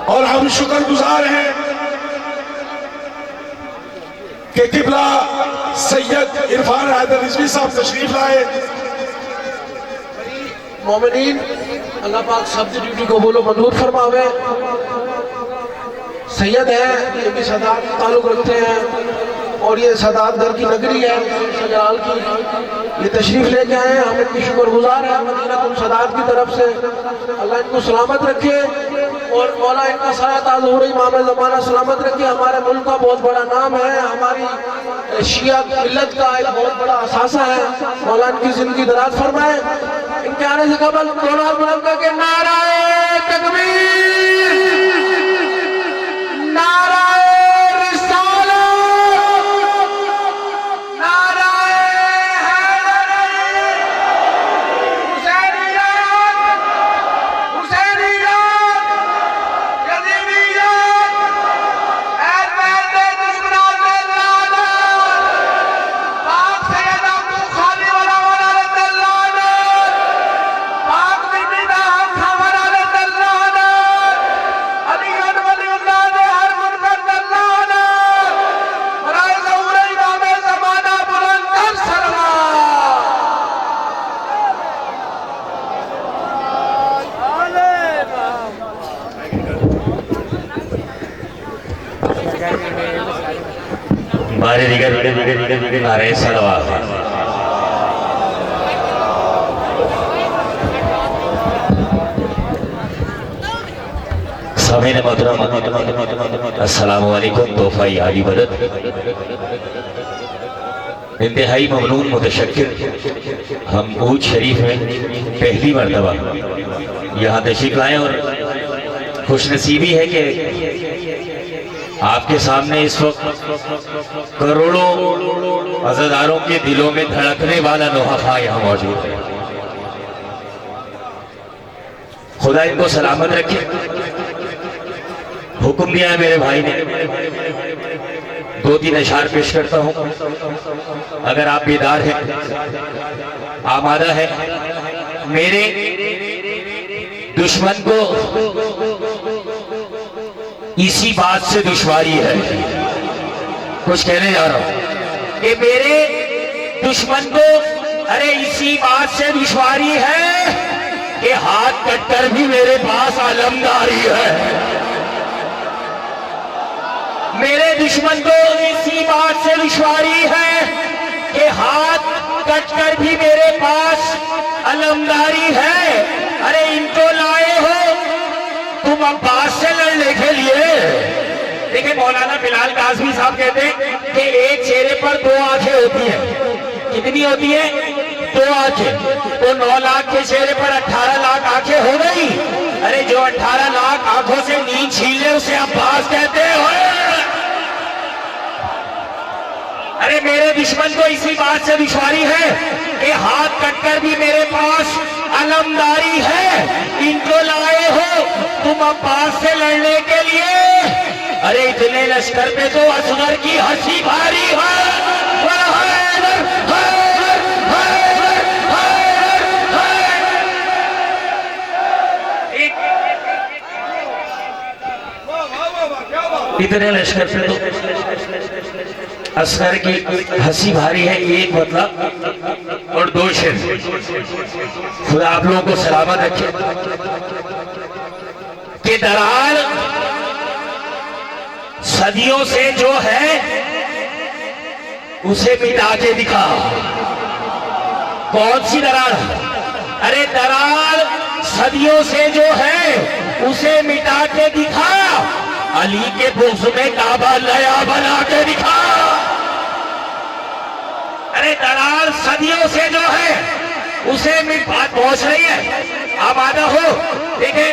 और हम शुक्रगुजार हैं कि किबला सैयद इरफान हैदर रिजवी साहब तशरीफ लाए। मोमिनीन अल्लाह पाक सब ड्यूटी को बोलो मंजूर फरमावे। सैयद है, ये भी सदात ताल्लुक रखते हैं और ये सदात घर की नगरी है सजराल की, ये तशरीफ लेके आए हैं। हम इनकी शुक्रगुजार हैं मदीना तुम सदात की तरफ से। अल्लाह इनको सलामत रखे और मौला इनका साया ताज़ इमाम ज़माना सलामत रखे। हमारे मुल्क का बहुत बड़ा नाम है, हमारी शिया मिल्लत का एक बहुत बड़ा असासा है। मौला इनकी जिंदगी दराज फरमाए। इनके आने से कबल दोनों बुलंद करके नाराए तकबीर, नाराए रिसालत, नाराए हैदरी, हुसैनियत, हुसैनियत, यज़ीदियत, अहले दुश्मनात लानत, पाक सैयद अबू खाली वाला लानत, पाक बिना खबर लानत, अली वलीउल्लाह ने हर मुनकर लानत, बराए ज़हूर इमाम ज़माना बुलंद कर सलवा। बारे दिगर नारे सलवात। सामीन मोहतरम, अस्सलामु अलैकुम। तोहफा आली मदद इंतहाई ममनून मुतशक्किर। हम ऊद शरीफ में पहली मरतबा यहाँ तशरीफ लाए और खुशनसीबी है कि आपके सामने इस वक्त करोड़ों अज़ादारों के दिलों में धड़कने वाला नोहा यहाँ मौजूद है। खुदा इनको सलामत रखे। हुक्म दिया है मेरे भाई ने, 2-3 अशार पेश करता हूं। अगर आप बेदार हैं, आमादा है। मेरे दुश्मन को इसी बात से दुश्वारी है, कुछ कहने जा रहा हूं कि मेरे दुश्मन को अरे इसी बात से दुश्वारी है कि हाथ कटकर भी मेरे पास आलमदारी है। मेरे दुश्मन को इसी बात से दुश्वारी है कि हाथ कटकर भी मेरे पास अलमदारी है। अरे इनको लाए हो तुम अब्बास से लड़ने के लिए। देखिए मौलाना बिलाल काज़मी साहब कहते हैं कि एक चेहरे पर 2 आंखें होती हैं। कितनी होती है? 2 आंखें। तो 9 लाख के चेहरे पर 18 लाख आंखें हो गई। अरे जो 18 लाख आंखों से नींद छीन ले उसे अब्बास कहते हो। अरे मेरे दुश्मन को इसी बात से दुश्वारी है कि हाथ कटकर भी मेरे पास अलमदारी है। इनको लाए हो तुम अब्बास से लड़ने के लिए। अरे इतने लश्कर पे तो असगर की हंसी भारी है। इतने लश्कर पे तो असगर की हंसी भारी है। एक मतलब और 2 शेर। खुदा आप लोगों को सलामत रखे कि दरार सदियों से जो है उसे मिटा के दिखा। कौन सी दरार? अरे दरार सदियों से जो है उसे मिटा के दिखा। अली के बुग़्ज़ में काबा नया बना के दिखा। अरे दरार सदियों से जो है उसे बात पहुंच रही है। आमादा हो। देखिए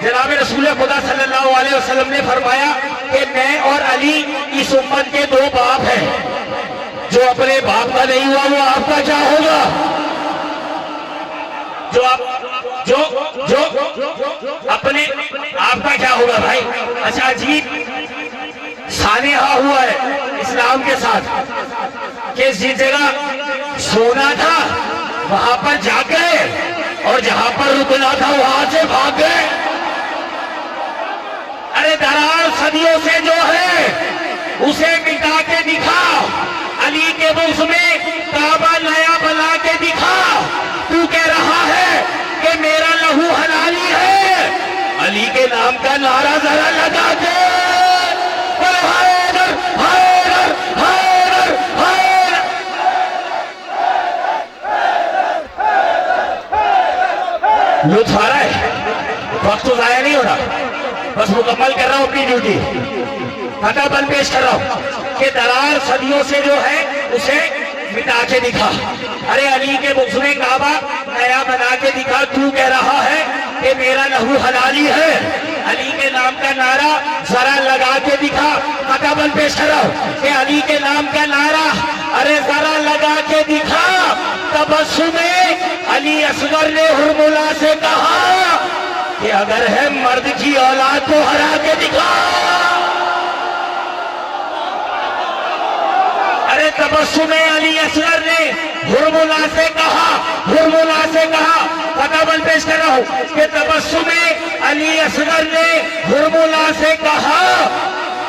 जनाब रसूल खुदा सल्लल्लाहु अलैहि वसल्लम ने फरमाया कि मैं और अली इस उम्मत के 2 बाप हैं। जो अपने बाप का नहीं हुआ वो आपका क्या होगा? जो आप जो जो अपने आपका क्या होगा भाई? अच्छा अजीब सानेहा हुआ है इस्लाम के साथ कि जिस जगह सोना था वहां पर जा गए और जहां पर रुकना था वहां से भाग गए। दरार सदियों से जो है उसे मिटा के दिखा। अली के मुख में काबा नया बना के दिखा। तू कह रहा है कि मेरा लहू हलाली है, अली के नाम का नारा जरा लगा के बोलो हैदर हैदर हैदर हैदर। लुत्फ आ रहा है, वक्त तो जाया नहीं हो रहा, बस मुकम्मल कर रहा हूं अपनी ड्यूटी। फटाफट पेश कर रहा हूं कि दरार सदियों से जो है उसे मिटा के दिखा। अरे अली के मुख में काबा नया बना के दिखा। तू कह रहा है कि मेरा लहू हलाली है, अली के नाम का नारा जरा लगा के दिखा। फटाफट पेश कर रहा हूं कि अली के नाम का नारा अरे जरा लगा के दिखा। तबस्सुमे अली असगर ने हुरमुला से कहा कि अगर है मर्द की औलाद को हरा के दिखा। अरे तबस्सुमे अली असगर ने हुरमुला से कहा, हुरमुला से कहा। फटाफट पेश कर रहा हूं कि तबस्सुमे अली असगर ने हुरमुला से कहा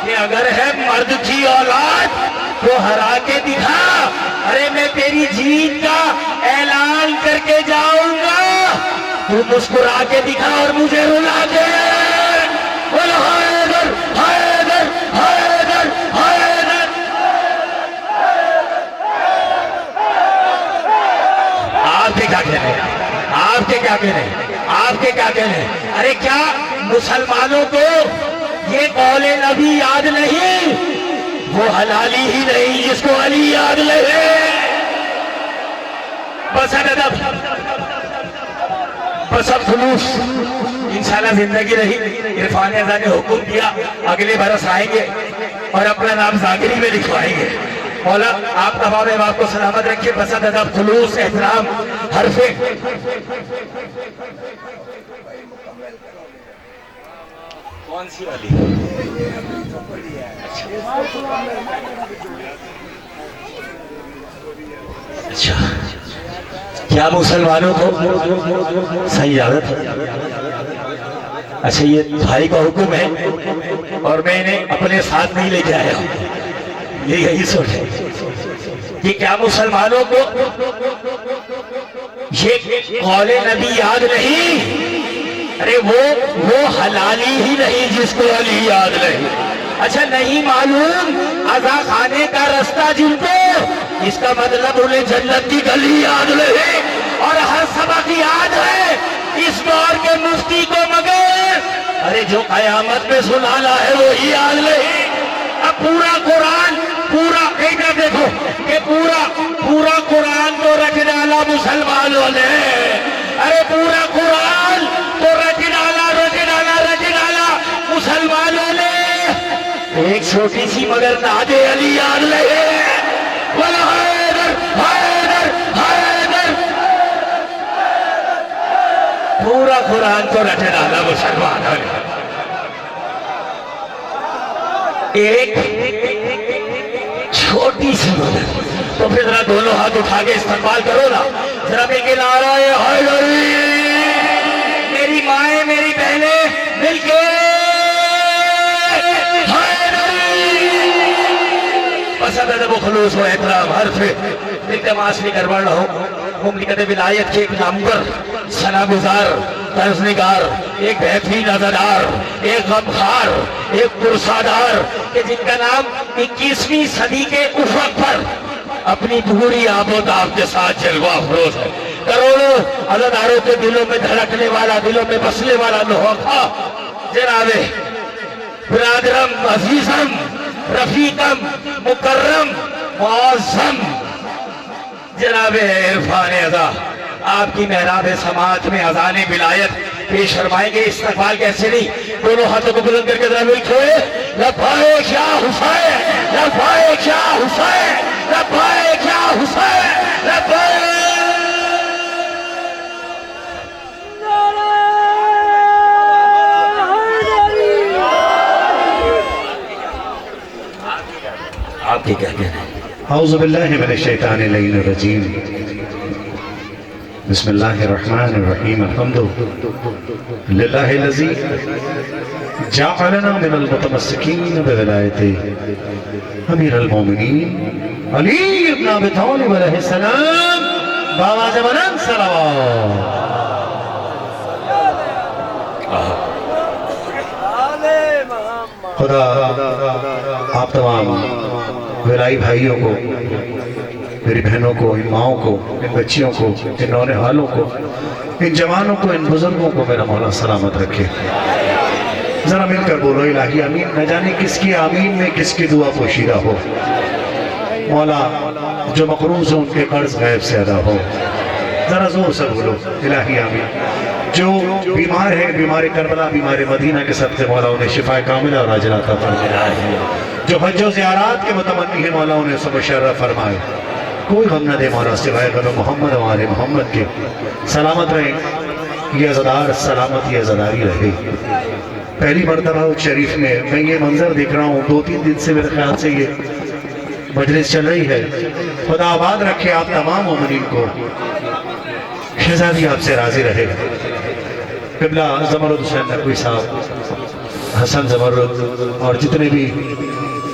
कि अगर है मर्द की औलाद तो हरा के दिखा। अरे मैं तेरी जीत का ऐलान करके जाऊंगा, तू मुस्कुरा के दिखा और मुझे रुला के बोलो हैदर हैदर हैदर हैदर। आपके क्या कहने हैं, आपके क्या कहने हैं, आपके क्या कहने हैं? अरे क्या मुसलमानों को ये कौले नबी याद नहीं? वो हलाली ही नहीं जिसको अली याद लगे। बस अदब, बस अब जुलूस इंशाल्लाह जिंदगी रही। इरफान अज़ा ने हुक्म दिया अगले बरस आएंगे और अपना नाम जाकिरी में लिखवाएंगे। मौला आप तमाम बाप को सलामत रखिए। बस अदब, जुलूस, एहतराम, हरफे। कौन सी वाली? अच्छा, क्या मुसलमानों को सही इजाजत है? अच्छा, ये भाई का हुक्म है और मैं इन्हें अपने साथ नहीं लेके आया हूं। ये यही सोच है कि क्या मुसलमानों को ये कौले नबी याद नहीं? अरे वो हलाली ही नहीं जिसको अली याद नहीं। अच्छा, नहीं मालूम अज़ा खाने का रास्ता जिनको, इसका मतलब उन्हें जन्नत की गली याद नहीं और हर सबक याद है इस दौर के मुफ्ती को, मगर अरे जो कयामत में सुनाना है वो ही याद नहीं। अब पूरा कुरान, पूरा इधर देखो कि पूरा कुरान तो रख डाला मुसलमानों ने। अरे पूरा कुरान तो रख डाला मुसलमानों ने। एक छोटी सी मगर नादे अली याद लगे बोलो हैदर हैदर हैदर। पूरा कुरान तो रट डाला मुसलमानों ने। एक छोटी सी मगर, तो फिर जरा दोनों हाथ उठा के इस्तेमाल करो ना जरा। मिलके नाराए हैदरी, मेरी माएं मेरी बहनें मिलके वो खलूस हो एहतराम हर्फ इल्तमास नहीं कर रहा हूँ। मुमलिकत विलायत के एक नामवर, सनागुजार, तर्जनिगार, एक बेहतरीन अज़ादार, एक गमखार, एक पुरसादार कि जिनका नाम 21वीं सदी के उफ़क़ पर अपनी पूरी आबोताब के साथ जलवा अफरोज है। करोड़ों अज़ादारों के दिलों में धड़कने वाला, दिलों में बसने वाला नौखा जनाबे बिरादरम अजीजम रफीकम मुकर्रम मुअज़्ज़म जनाब इरफान अज़ा, आपकी मेहराब समात में अज़ान विलायत पेश फरमाएंगे। इस्तक़बाल कैसे नहीं, दोनों हाथों को बुलंद करके जरा मिलके लब्बैक या हुसैन, लब्बैक या हुसैन, लब्बैक या हुसैन, लब्बैक। आपके क्या कहना है? औज़ु बिल्लाहि मिनश शैतानिर रजीम। बिस्मिल्लाहिर्रहमानिर्रहीम अल्हम्दुलिल्लाहिल्लज़ी जअलना मिनल मुतमस्सिकीन बिविलायति अमीरुल मोमिनीन अली इब्न अबी तालिब अलैहिस्सलाम बावाज़ बुलंद सलावत। खुदा आप तमाम विलाई भाइयों को, मेरी बहनों को, इन माओं को, इन बच्चियों को, इन नौनिहालों को, इन जवानों को, इन बुजुर्गों को मेरा मौला सलामत रखे। जरा मिलकर बोलो इलाही आमीन। न जाने किसकी आमीन में किसकी दुआ पोशीदा हो। मौला जो मकरूज हो उनके कर्ज गैब से अदा हो। जरा जोर से बोलो इलाही आमीन। जो बीमार है, बीमार करबला, बीमार मदीना के सबसे मौला उन्हें शिफा कामिला और अजर अता फरमाए। जो हज और ज़ियारत के मुतमन्नी है मौला उन्हें सब शर्फ फरमाए। कोई गम न दे मौला सिवाय गम मोहम्मद वाले मोहम्मद के। सलामत रहे ये अज़ादार, सलामत ये अज़ादारी रहे। पहली मरतबा उस शरीफ में मैं ये मंजर देख रहा हूँ। 2-3 दिन से मेरे ख्याल से ये मजलिस चल रही है। खुदा आबाद रखे आप तमाम मोमिनीन को। शहजादी आपसे राजी रहे। क़िबला ज़मरुद हुसैन नकवी साहब, हसन ज़मरुद और जितने भी,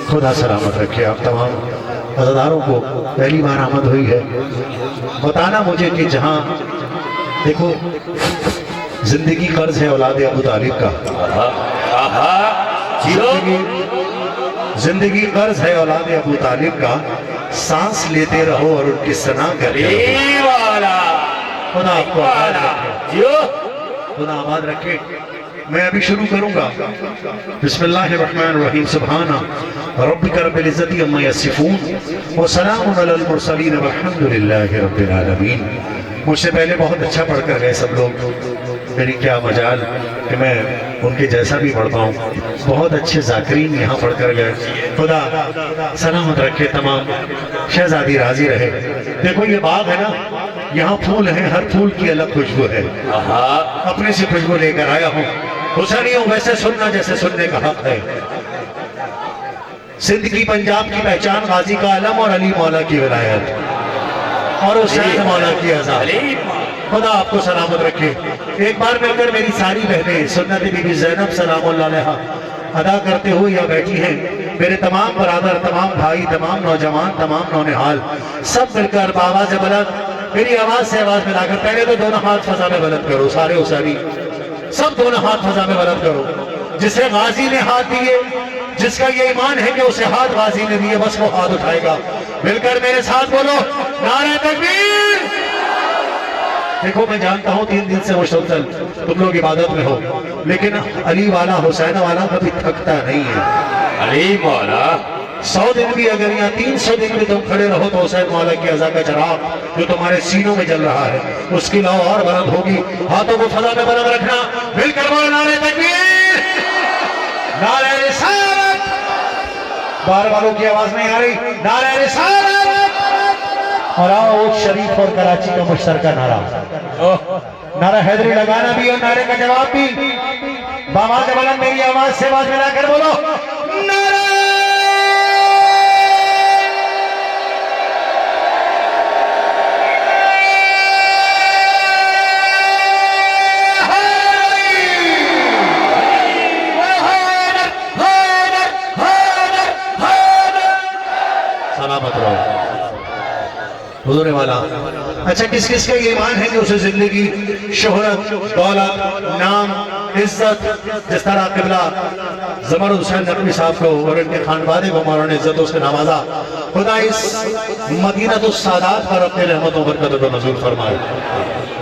खुदा सलामत रखे आप तमाम अज़ादारों को। पहली बार आमद हुई है। बताना मुझे कि जहाँ देखो जिंदगी कर्ज है औलाद अबू तालिब का। जिंदगी कर्ज है औलाद अबू तालिब का। सांस लेते रहो और उनकी सना करते रहो। खुदा आपको आबाद रखे, खुदा आबाद रखे। मैं अभी शुरू करूंगा। बिस्मिल्लाहिर्रहमानिर्रहीम। सुब्हाना रब्बिका रब्बिल इज्जति अम्मा यसिफून व सलामुन अलल मुरसलीन वल्हम्दुलिल्लाहि रब्बिल आलमीन। मुझसे पहले बहुत अच्छा पढ़कर गए सब लोग। मेरी क्या मजाल कि मैं उनके जैसा भी पढ़ पाऊँ। बहुत अच्छे ज़ाकिरीन यहाँ पढ़कर गए। खुदा सलामत रखे तमाम। शहजादी राजी रहे। देखो ये बाग है ना, यहाँ फूल हैं, हर फूल की अलग खुशबू है। अपने से खुशबू लेकर आया हूँ। हुसैनी हूँ वैसे सुनना जैसे सुनने का हक है। सिंध की, पंजाब की पहचान गाजी का आलम और अली मौला की विलायत और हुसैन मौला की आजाद। खुदा आपको सलामत रखे। एक बार मिलकर मेरी सारी बहनें सुन्नत बीबी ज़ैनब सलामुल्लाह अलैहा अदा करते हुए यहाँ बैठी हैं। मेरे तमाम बरादर, तमाम भाई, तमाम नौजवान, तमाम नौनिहाल सब मिलकर बावाज़ बुलंद मेरी आवाज से आवाज मिलाकर पहले तो दोनों हाथ फजा में बुलंद करो। सारे हुसैनी सब दोनों हाथ फजा में बुलंद करो। जिसे गाजी ने हाथ दिए, जिसका ये ईमान है कि उसे हाथ गाजी ने दिए, बस वो हाथ उठाएगा। मिलकर मेरे साथ बोलो नारे तकबीर। देखो मैं जानता हूँ 3 दिन से मुसलसल तुम लोग इबादत में हो, लेकिन अली वाला, हुसैन वाला कभी थकता नहीं है। अली मौला 100 दिन भी अगर या 300 दिन भी तुम खड़े रहो तो हुसैन मौला की अज़ा का चराग जो तुम्हारे सीनों में जल रहा है उसकी लौ और बुलंद होगी। हाथों को फजा में बुलंद रखना। मिलकर बोलो नारे तकबीर, नारे रिसालत। बार वालों की आवाज नहीं आ रही। नारे रिसालत। और आओ शरीफ और कराची का मुश्तरका नारा, नारा हैदरी लगाना भी और नारे का जवाब भी। बावाज़ बुलंद मेरी आवाज से आवाज मिलाकर बोलो नारा। सलामत रहो हुजूर वाला। अच्छा किस किस का ये ईमान है कि उसे जिंदगी, शोहरत, दौलत, नाम, इज्जत, जिस तरह क़िबला ज़मरुद हुसैन नकवी साहब को और इनके खानवादे को मौलाना ने इज्जतों से नवाजा। खुदा इस मदीनतुस सादात पर अपने रहमतों बरकत को नज़ूल फरमाए।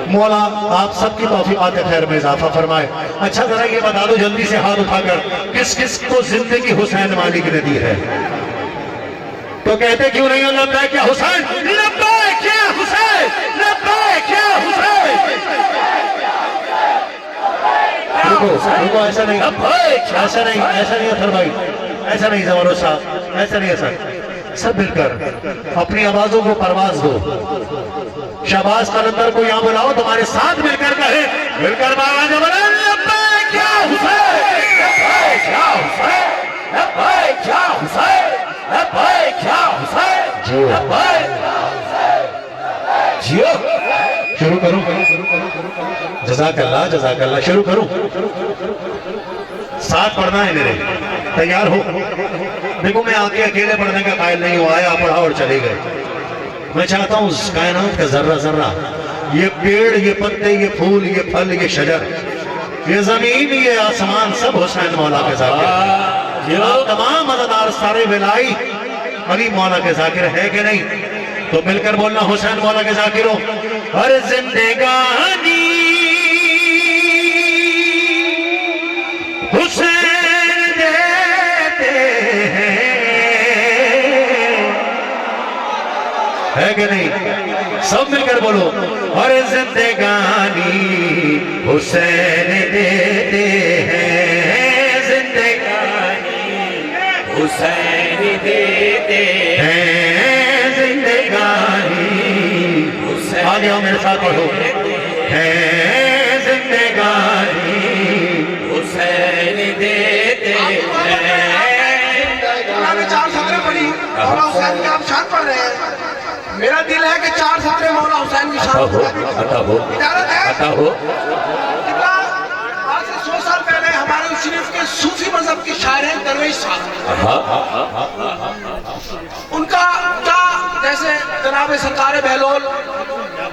मौला आप सबकी तौफीक़ात खैर में इजाफा फरमाए। अच्छा जरा ये बता दो जल्दी से हाथ उठाकर किस किस को जिंदगी हुसैन मालिक ने दी है? तो कहते क्यों नहीं हो लब्बैक या हुसैन, लब्बैक या हुसैन, लब्बैक या हुसैन। रुको रुको, ऐसा नहीं, ऐसा नहीं, ऐसा नहीं अथर भाई, ऐसा नहीं ज़मरुद साहब, ऐसा नहीं। ऐसा सब मिलकर अपनी आवाजों को परवाज दो। शहबाज कलंदर को यहाँ बुलाओ, तुम्हारे साथ मिलकर कहे, मिलकर बावाज़ बुलंद लब्बैक या हुसैन, लब्बैक या हुसैन, लब्बैक या हुसैन, लब्बैक या हुसैन, लब्बैक या हुसैन। शुरू करूं? जज़ाकल्लाह शुरू करूं? साथ पढ़ना है मेरे, तैयार हो? देखो मैं आके अकेले पढ़ने का कायल नहीं हूं, आया पढ़ा और चले गए। मैं चाहता हूं कायनात का जर्रा जर्रा, ये पेड़, ये पत्ते, ये फूल, ये फल, ये शजर, ये जमीन, ये आसमान, सब हुसैन मौला के जाकिर। तमाम मददार सारे विलाई अली मौला के जाकिर है कि नहीं? तो मिलकर बोलना हुसैन मौला के जाकिर हो। हर जिंदगानी हुसैन देते हैं, है कि नहीं? सब मिलकर बोलो, हर जिंदगानी हुसैन देते हैं, जिंदगानी हुसैन देते हैं, जिंदगानी हुसैन आगे आओ मेरे साथ पढ़ो, है जिंदगानी हुसैन देते हैं। मैंने 4 सतरें पढ़ी, मौला हुसैन की आप शान पढ़ रहे हैं। मेरा दिल है कि 4 सतरें मौला हुसैन की शान अता हो इजाजत है? अता हो। किबला, आज से 100 साल पहले हमारे शरीफ के सूफी मजहब के शायर हैं दरवेश साहब। उनका क्या, जैसे जनाब सरकार बहलोल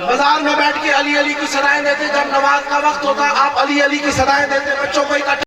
बाजार में बैठ के अली अली की सदाएं देते, जब नमाज का वक्त होता आप अली अली की सदाएं देते, बच्चों को इकट्ठा